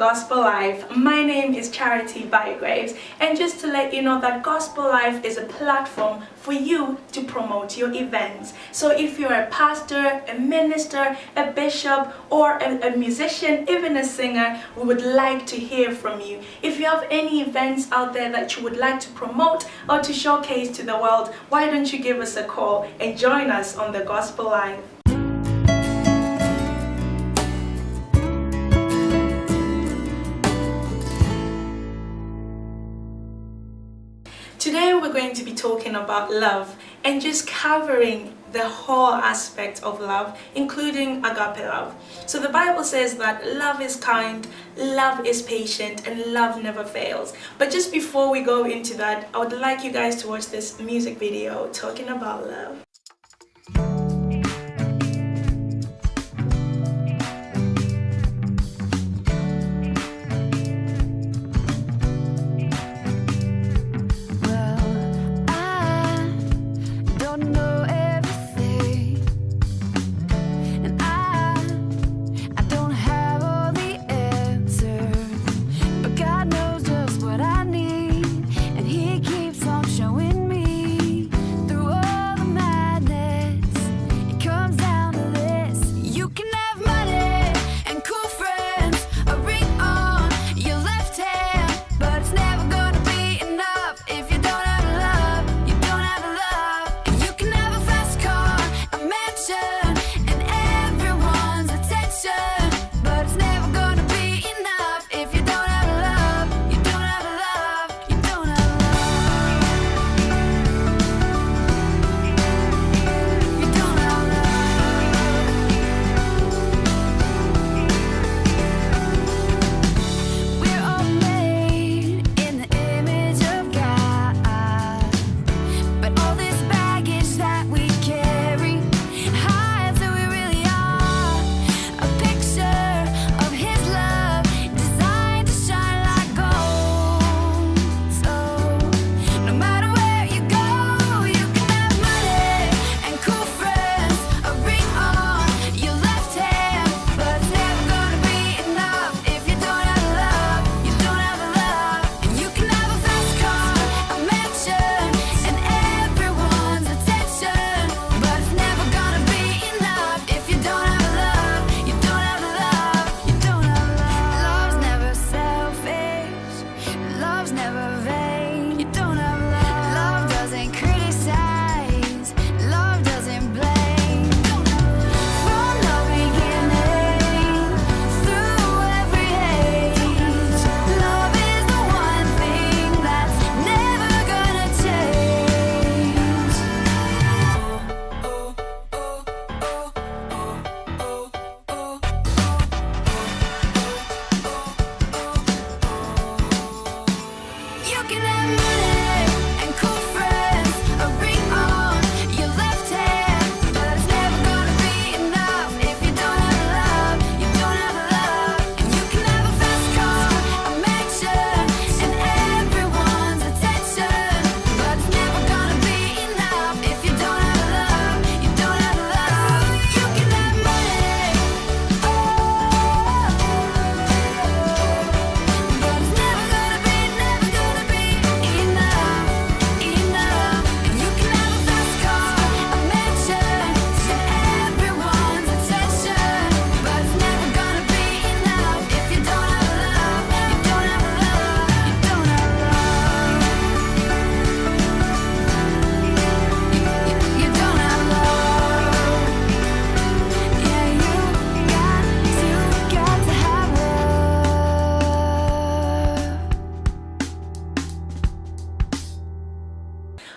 Gospel Life. My name is Charity Bygraves, and just to let you know that Gospel Life is a platform for you to promote your events. So if you're a pastor, a minister, a bishop, or a musician, even a singer, we would like to hear from you. If you have any events out there that you would like to promote or to showcase to the world, why don't you give us a call and join us on the Gospel Life. Today we're going to be talking about love and just covering the whole aspect of love, including agape love. So the Bible says that love is kind, love is patient, and love never fails. But just before we go into that, I would like you guys to watch this music video talking about love.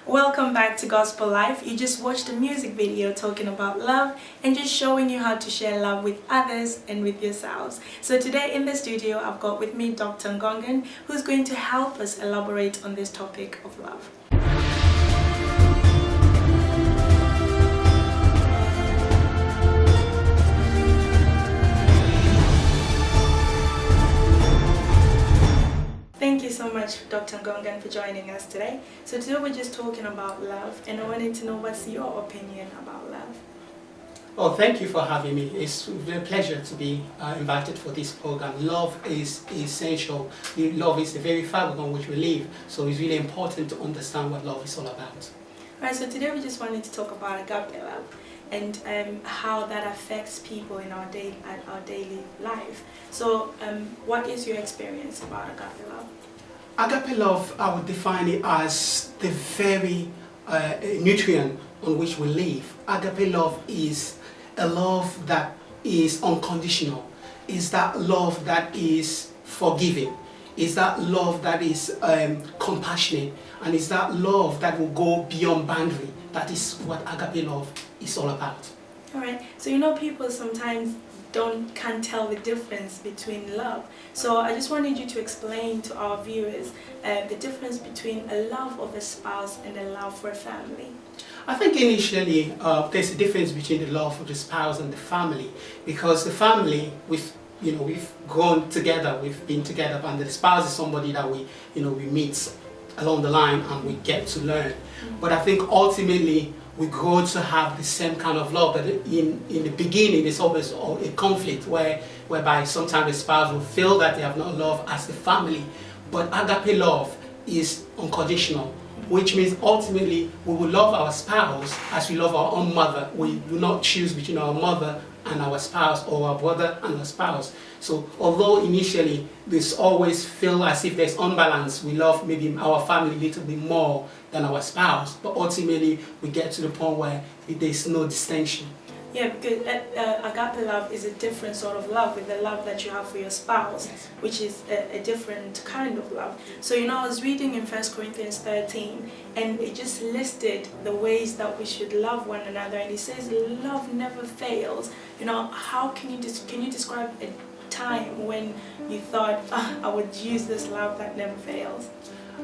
Welcome back to Gospel Life. You just watched a music video talking about love and just showing you how to share love with others and with yourselves. So today in the studio I've got with me Dr. Ngongan, who's going to help us elaborate on this topic of love. Thank you so much, Dr. Ngongan, for joining us today. So today we're just talking about love, and I wanted to know what's your opinion about love? Oh, thank you for having me. It's a pleasure to be invited for this program. Love is essential. Love is the very fabric on which we live. So it's really important to understand what love is all about. Alright, so today we just wanted to talk about agape love and how that affects people in our daily life. So what is your experience about agape love? Agape love, I would define it as the very nutrient on which we live. Agape love is a love that is unconditional. Is that love that is forgiving. Is that love that is compassionate. And is that love that will go beyond boundary. That is what agape love is all about. Alright, so people sometimes can't tell the difference between love. So I just wanted you to explain to our viewers the difference between a love of a spouse and a love for a family. I think initially there's a difference between the love of the spouse and the family, because the family, we've grown together, we've been together, and the spouse is somebody that we meet along the line and we get to learn. But I think ultimately we grow to have the same kind of love. But in the beginning, there's always a conflict whereby sometimes the spouse will feel that they have not love as the family. But agape love is unconditional, which means ultimately we will love our spouse as we love our own mother. We do not choose between our mother and our spouse, or our brother and our spouse. So although initially this always feel as if there's unbalance, we love maybe our family a little bit more than our spouse, but ultimately we get to the point where there's no distinction. Yeah, because agape love is a different sort of love with the love that you have for your spouse, yes, which is a different kind of love. So I was reading in 1 Corinthians 13, and it just listed the ways that we should love one another, and it says love never fails. How can you describe a time when you thought, I would use this love that never fails?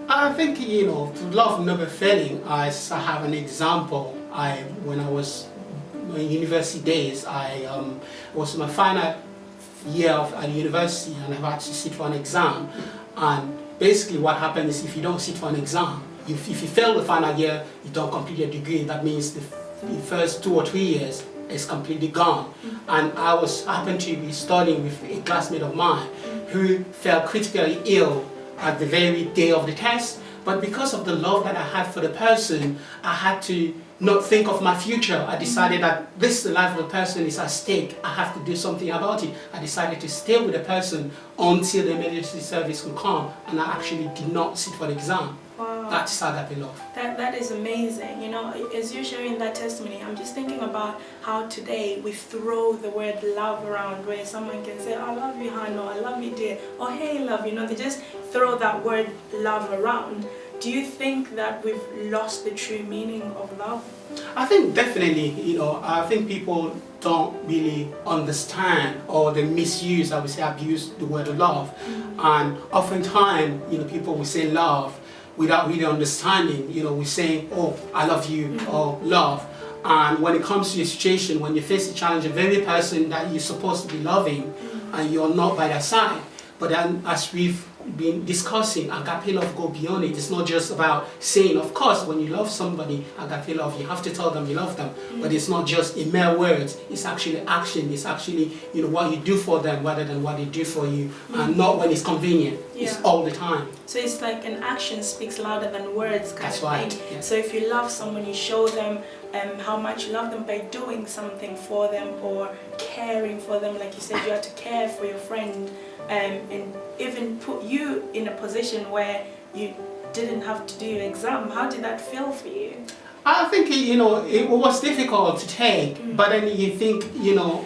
I think to love never failing, I have an example. When I was in university days, I was in my final year at university, and I had to sit for an exam. And basically what happened is, if you don't sit for an exam, if you fail the final year, you don't complete your degree. That means the first 2 or 3 years is completely gone. And I happened to be studying with a classmate of mine who fell critically ill at the very day of the test. But because of the love that I had for the person, I had to not think of my future. I decided that the life of the person is at stake. I have to do something about it. I decided to stay with the person until the emergency service could come, and I actually did not sit for the exam. Wow. That's agape love. That is amazing. As you're sharing that testimony, I'm just thinking about how today we throw the word love around, where someone can say, I love you, honey, or I love you, dear, or hey, love, they just throw that word love around. Do you think that we've lost the true meaning of love? I think definitely, I think people don't really understand, or they misuse, I would say, abuse the word love. And oftentimes, people will say love without really understanding. We say, oh, I love you, or love. And when it comes to a situation, when you face a challenge, the very person that you're supposed to be loving, and you're not by their side. But then, as we've been discussing, agape love go beyond it. It's not just about saying, of course, when you love somebody, agape love, you have to tell them you love them. But it's not just in mere words. It's actually action. It's actually, what you do for them rather than what they do for you. And not when it's convenient. Yeah. It's all the time. So it's like an action speaks louder than words kind That's of right. thing. Yeah. So if you love someone, you show them how much you love them by doing something for them, or caring for them. Like you said, you had to care for your friend, and even put you in a position where you didn't have to do your exam. How did that feel for you? I think, it was difficult to take, but then you think,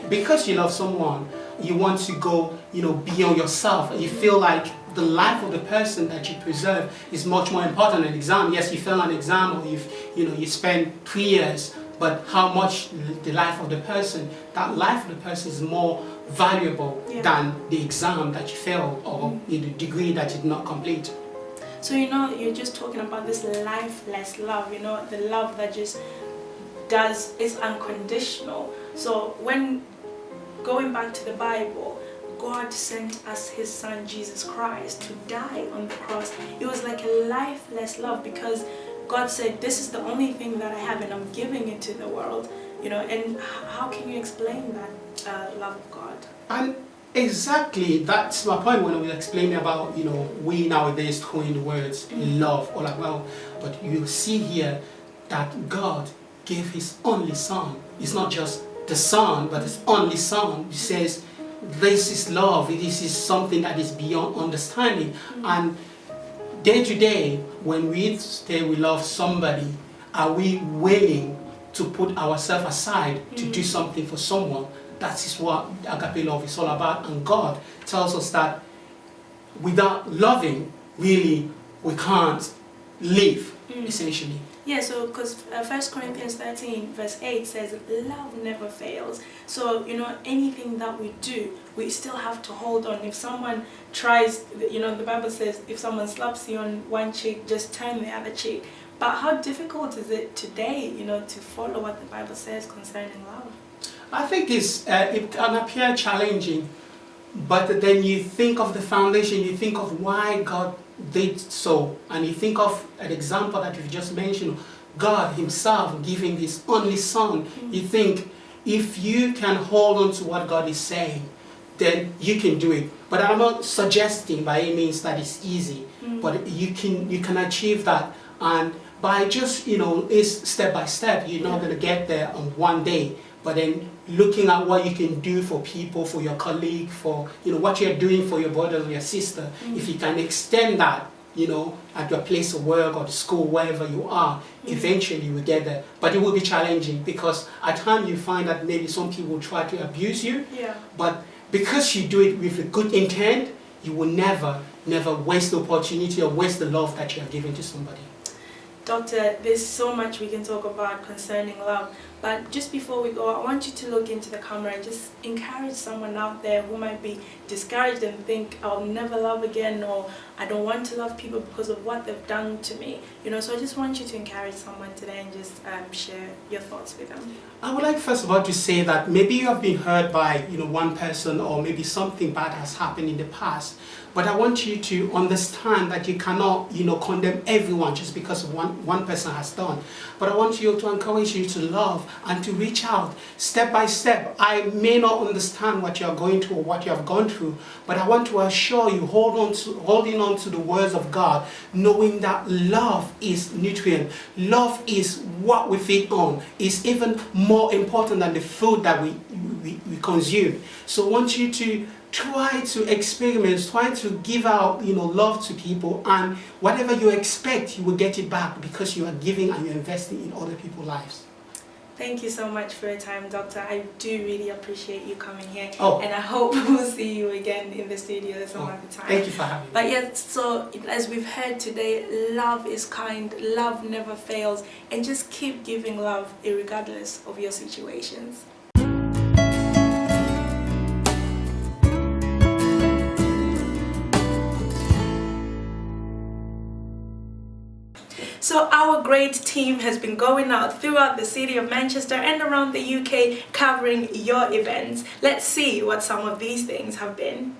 because you love someone, you want to go, beyond yourself. You feel like the life of the person that you preserve is much more important than an exam. Yes, you fail an exam, or you spend 3 years, but how much the life of the person, that life of the person is more valuable than the exam that you failed, or the degree that you did not complete. So you're just talking about this lifeless love, the love that just is unconditional. So when going back to the Bible, God sent us His Son Jesus Christ to die on the cross. It was like a lifeless love, because God said, this is the only thing that I have, and I'm giving it to the world. and how can you explain that love of God? And exactly, that's my point when we explain about, we nowadays coin the words love all about, but you see here that God gave his only son. It's not just the son, but his only son. He says, this is love. This is something that is beyond understanding. And day to day, when we say we love somebody, are we willing to put ourselves aside to do something for someone? That is what agape love is all about. And God tells us that without loving, really, we can't live, essentially. Yeah, so because 1 Corinthians 13 verse 8 says love never fails. So, anything that we do, we still have to hold on. If someone tries, the Bible says if someone slaps you on one cheek, just turn the other cheek. But how difficult is it today, to follow what the Bible says concerning love? I think it can appear challenging, but then you think of the foundation, you think of why God did so, and you think of an example that you've just mentioned, God himself giving his only son. You think if you can hold on to what God is saying, then you can do it. But I'm not suggesting by any means that it's easy, but you can achieve that. And by just, it's step by step, you're not going to get there on one day. But then looking at what you can do for people, for your colleague, for what you're doing for your brother or your sister, if you can extend that, at your place of work or the school, wherever you are, eventually you will get there. But it will be challenging because at times you find that maybe some people will try to abuse you. Yeah. But because you do it with a good intent, you will never waste the opportunity or waste the love that you are giving to somebody. Doctor, there's so much we can talk about concerning love, but just before we go, I want you to look into the camera and just encourage someone out there who might be discouraged and think, I'll never love again, or I don't want to love people because of what they've done to me. So I just want you to encourage someone today and just share your thoughts with them. I would like first of all to say that maybe you have been hurt by one person, or maybe something bad has happened in the past. But I want you to understand that you cannot, condemn everyone just because of one person has done. But I want you to encourage you to love and to reach out step by step. I may not understand what you are going through or what you have gone through, but I want to assure you, holding on to the words of God, knowing that love is nutrient. Love is what we feed on. It's even more important than the food that we consume. So I want you to try to experiment, try to give out, love to people, and whatever you expect, you will get it back because you are giving and you're investing in other people's lives. Thank you so much for your time, Doctor. I do really appreciate you coming here, and I hope we'll see you again in the studio some other time. Thank you for having me. But yes, so as we've heard today, love is kind, love never fails, and just keep giving love regardless of your situations. So our great team has been going out throughout the city of Manchester and around the UK covering your events. Let's see what some of these things have been.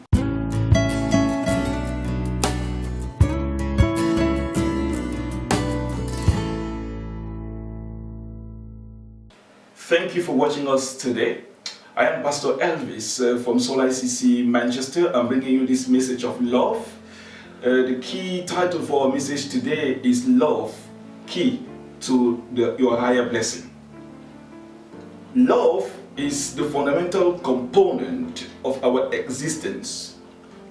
Thank you for watching us today. I am Pastor Elvis from Soul ICC Manchester. I'm bringing you this message of love. The key title for our message today is Love, Key to Your Higher Blessing. Love is the fundamental component of our existence.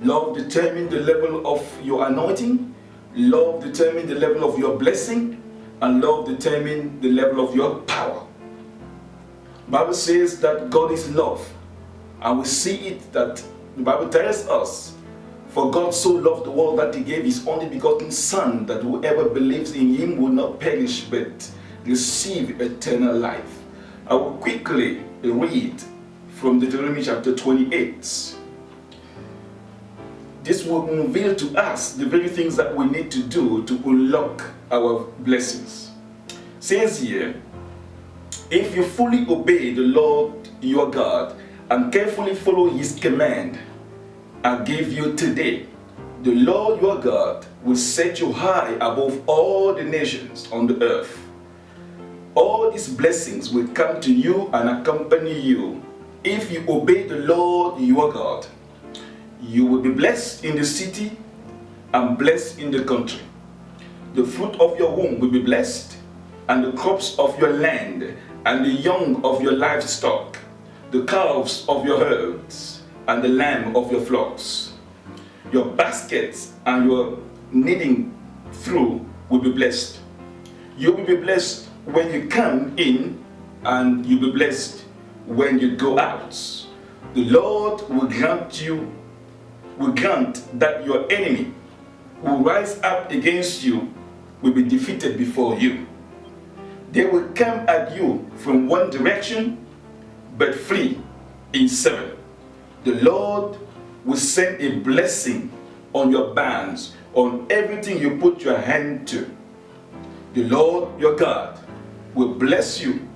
Love determines the level of your anointing, love determines the level of your blessing, and love determines the level of your power. The Bible says that God is love, and we see it that the Bible tells us, for God so loved the world that he gave his only begotten Son, that whoever believes in him will not perish but receive eternal life. I will quickly read from Deuteronomy chapter 28. This will reveal to us the very things that we need to do to unlock our blessings. It says here, if you fully obey the Lord your God and carefully follow his command I give you today, the Lord your God will set you high above all the nations on the earth. all these blessings will come to you and accompany you if you obey the Lord your God. You will be blessed in the city and blessed in the country. The fruit of your womb will be blessed, and the crops of your land, and the young of your livestock, the calves of your herds, and the lamb of your flocks. Your baskets and your kneading through will be blessed. You will be blessed when you come in, and you'll be blessed when you go out. The Lord will grant that your enemy who rise up against you will be defeated before you. They will come at you from one direction, but flee in seven. The Lord will send a blessing on your barns, on everything you put your hand to. The Lord your God will bless you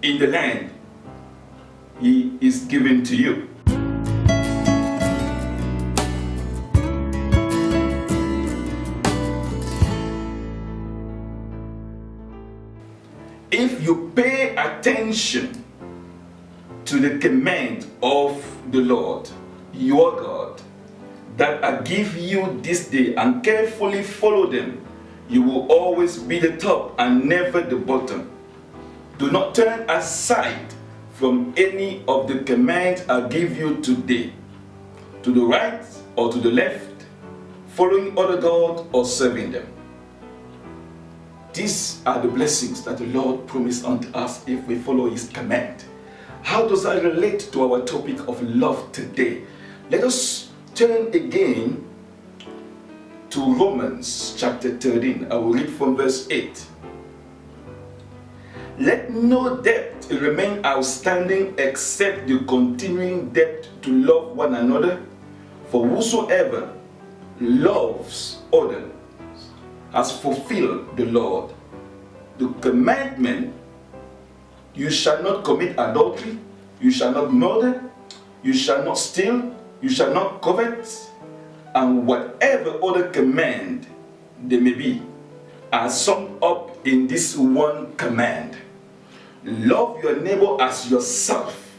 in the land He is giving to you. If you pay attention to the command of the Lord, your God, that I give you this day, and carefully follow them, you will always be the top and never the bottom. Do not turn aside from any of the commands I give you today, to the right or to the left, following other gods or serving them. These are the blessings that the Lord promised unto us if we follow His command. How does that relate to our topic of love today? Let us turn again to Romans chapter 13. I will read from verse 8. Let no debt remain outstanding except the continuing debt to love one another, for whosoever loves others has fulfilled the Lord. The commandment, you shall not commit adultery, you shall not murder, you shall not steal, you shall not covet, and whatever other command there may be, are summed up in this one command. Love your neighbor as yourself.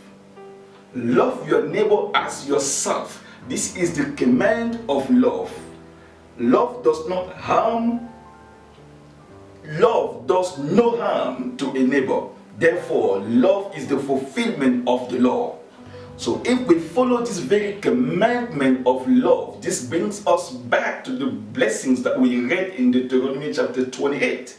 Love your neighbor as yourself. This is the command of love. Love does not harm. Love does no harm to a neighbor. Therefore, love is the fulfillment of the law. So if we follow this very commandment of love, this brings us back to the blessings that we read in Deuteronomy chapter 28.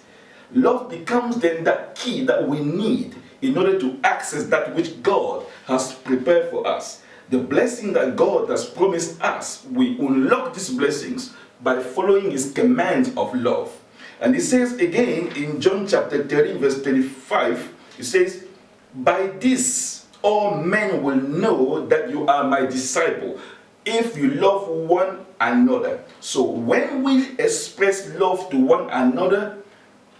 Love becomes then that key that we need in order to access that which God has prepared for us. The blessing that God has promised us, we unlock these blessings by following His commands of love. And He says again in John chapter 13 verse 35, He says, by this all men will know that you are my disciple, if you love one another. So when we express love to one another,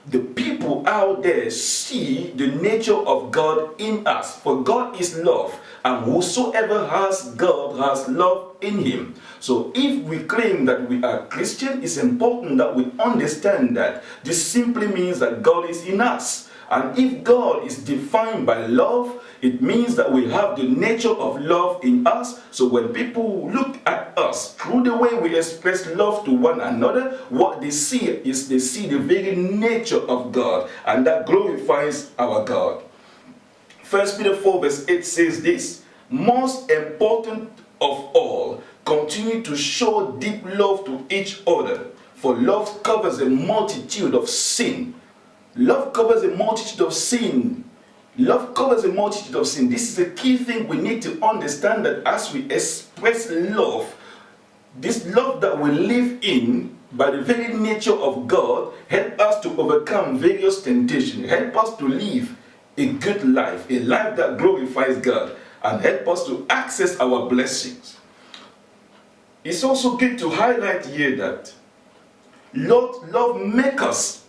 the people out there see the nature of God in us. For God is love, and whosoever has God has love in him. So if we claim that we are Christian, it's important that we understand that this simply means that God is in us. And if God is defined by love, it means that we have the nature of love in us. So when people look at us through the way we express love to one another, what they see is they see the very nature of God, and that glorifies our God. 1 Peter 4 verse 8 says this, most important of all, continue to show deep love to each other, for love covers a multitude of sin. Love covers a multitude of sin. Love covers a multitude of sin. This is a key thing we need to understand, that as we express love, this love that we live in by the very nature of God, help us to overcome various temptations, help us to live a good life, a life that glorifies God, and help us to access our blessings. It's also good to highlight here that love makes us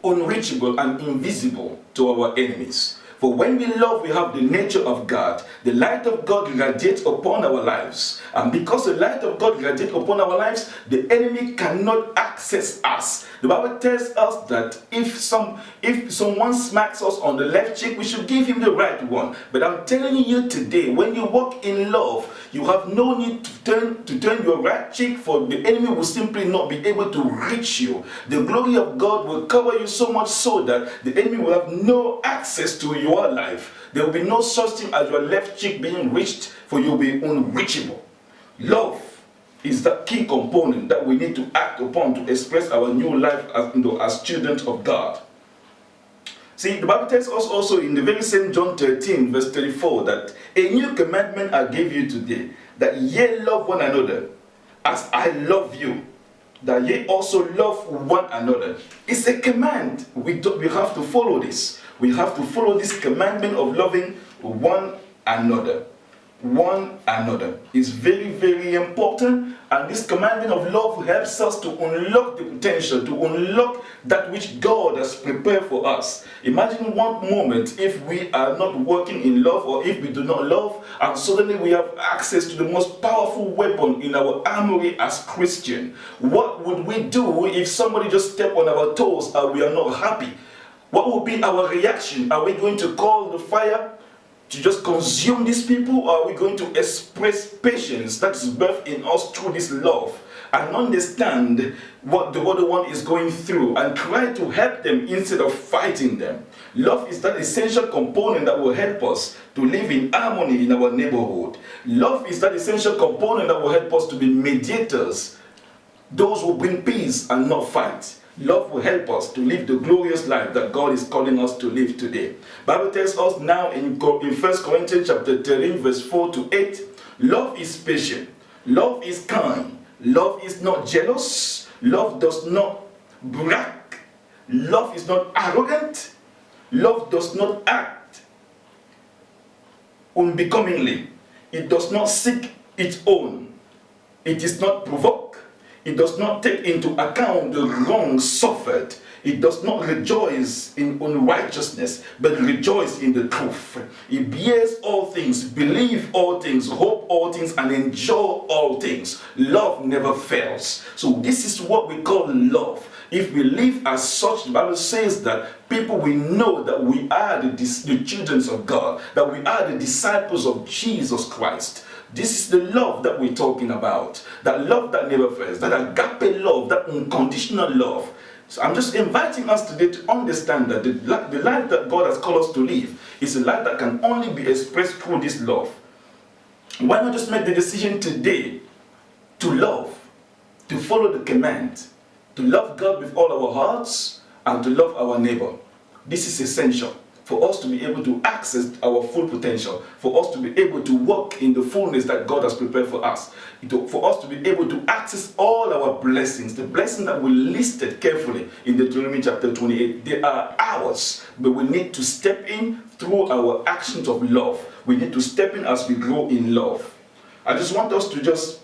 unreachable and invisible to our enemies. For when we love, we have the nature of God. The light of God radiates upon our lives, And because the light of God radiates upon our lives, the enemy cannot access us. The Bible tells us that if someone smacks us on the left cheek, we should give him the right one. But I'm telling you today, when you walk in love, you have no need to turn your right cheek, for the enemy will simply not be able to reach you. The glory of God will cover you so much so that the enemy will have no access to your life. There will be no such thing as your left cheek being reached, for you'll be unreachable. Love is the key component that we need to act upon to express our new life as children of God. See, the Bible tells us also in the very same John 13, verse 34, that a new commandment I give you today, that ye love one another as I love you, that ye also love one another. It's a command. We have to follow this. We have to follow this commandment of loving one another. One another is very, very important, and this commandment of love helps us to unlock the potential, to unlock that which God has prepared for us. Imagine one moment if we are not working in love, or if we do not love, and suddenly we have access to the most powerful weapon in our armory as Christian. What would we do if somebody just stepped on our toes and we are not happy? What will be our reaction? Are we going to call the fire to just consume these people, or are we going to express patience that is birthed in us through this love, and understand what the other one is going through and try to help them instead of fighting them? Love is that essential component that will help us to live in harmony in our neighborhood. Love is that essential component that will help us to be mediators, those who bring peace and not fight. Love will help us to live the glorious life that God is calling us to live today. Bible tells us now in 1 Corinthians chapter 13, verse 4 to 8, love is patient, love is kind, love is not jealous, love does not brag, love is not arrogant, love does not act unbecomingly, it does not seek its own, it is not provoked, it does not take into account the wrong suffered. It does not rejoice in unrighteousness, but rejoice in the truth. It bears all things, believes all things, hope all things, and endure all things. Love never fails. So this is what we call love. If we live as such, the Bible says that people will know that we are the children of God, that we are the disciples of Jesus Christ. This is the love that we're talking about. That love that never fails. That agape love, that unconditional love. So I'm just inviting us today to understand that the life that God has called us to live is a life that can only be expressed through this love. Why not just make the decision today to love, to follow the command, to love God with all our hearts, and to love our neighbor. This is essential for us to be able to access our full potential, for us to be able to walk in the fullness that God has prepared for us, for us to be able to access all our blessings, the blessings that we listed carefully in Deuteronomy chapter 28. They are ours, but we need to step in through our actions of love. We need to step in as we grow in love. I just want us to just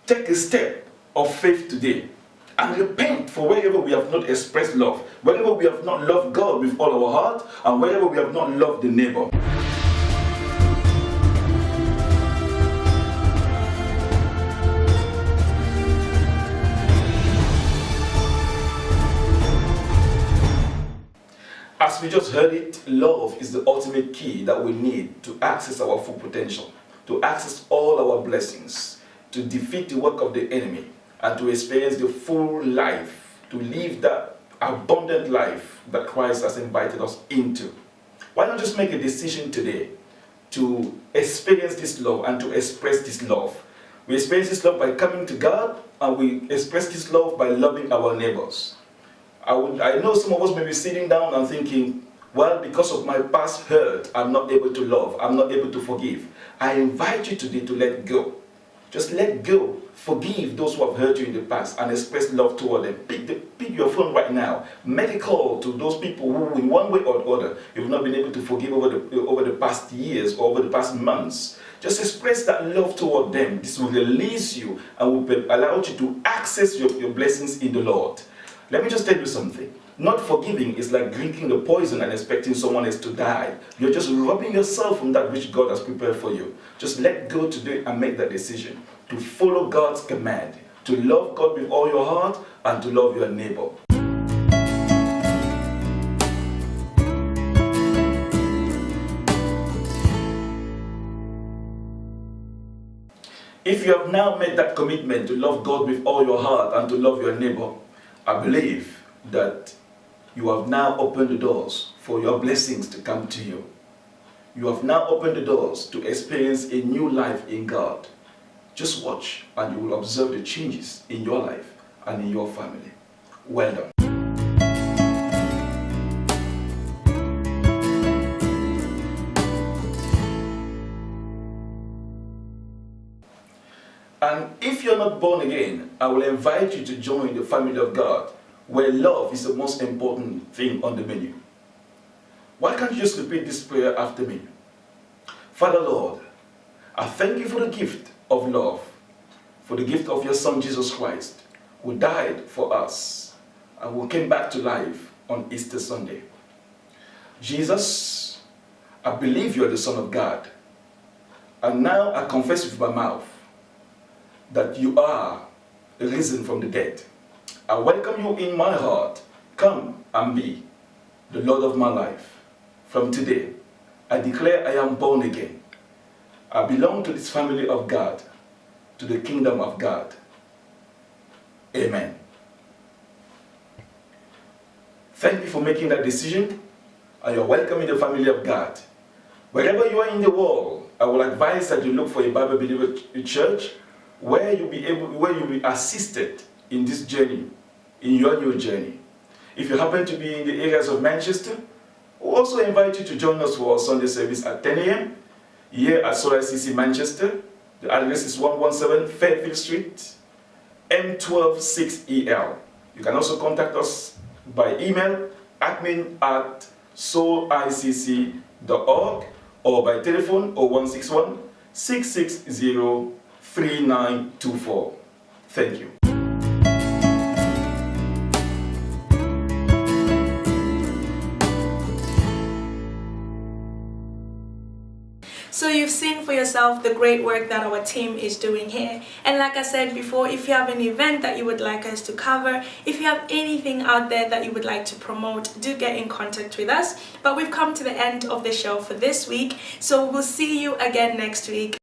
take a step of faith today and repent for wherever we have not expressed love, wherever we have not loved God with all our heart, and wherever we have not loved the neighbor. As we just heard it, love is the ultimate key that we need to access our full potential, to access all our blessings, to defeat the work of the enemy, and to experience the full life, to live that abundant life that Christ has invited us into. Why not just make a decision today to experience this love and to express this love? We experience this love by coming to God, and we express this love by loving our neighbors. I know some of us may be sitting down and thinking, well, because of my past hurt, I'm not able to love, I'm not able to forgive. I invite you today to let go. Just let go. Forgive those who have hurt you in the past and express love toward them. Pick your phone right now. Make a call to those people who, in one way or other, you've not been able to forgive over the past years or over the past months. Just express that love toward them. This will release you and will allow you to access your blessings in the Lord. Let me just tell you something. Not forgiving is like drinking the poison and expecting someone else to die. You're just robbing yourself from that which God has prepared for you. Just let go today and make that decision. to follow God's command, to love God with all your heart and to love your neighbor. If you have now made that commitment to love God with all your heart and to love your neighbor, I believe that you have now opened the doors for your blessings to come to you. You have now opened the doors to experience a new life in God. Just watch and you will observe the changes in your life and in your family. Well done. And if you're not born again, I will invite you to join the family of God, where love is the most important thing on the menu. Why can't you just repeat this prayer after me? Father Lord, I thank you for the gift of love, for the gift of your Son Jesus Christ, who died for us and who came back to life on Easter Sunday. Jesus, I believe you are the Son of God, and now I confess with my mouth that you are risen from the dead. I welcome you in my heart. Come and be the Lord of my life. From today, I declare I am born again. I belong to this family of God, to the kingdom of God. Amen. Thank you for making that decision, and you're welcome in the family of God. Wherever you are in the world, I will advise that you look for a Bible believer church where you'll be assisted in this journey, in your new journey. If you happen to be in the areas of Manchester, we'll also invite you to join us for our Sunday service at 10 a.m. here at Solar CC Manchester. The address is 117 Fairfield Street, M126EL. You can also contact us by email, admin@soulicc.org, or by telephone 0161 660 3924. Thank you. So you've seen for yourself the great work that our team is doing here. And like I said before, if you have an event that you would like us to cover, if you have anything out there that you would like to promote, do get in contact with us. But we've come to the end of the show for this week, so we'll see you again next week.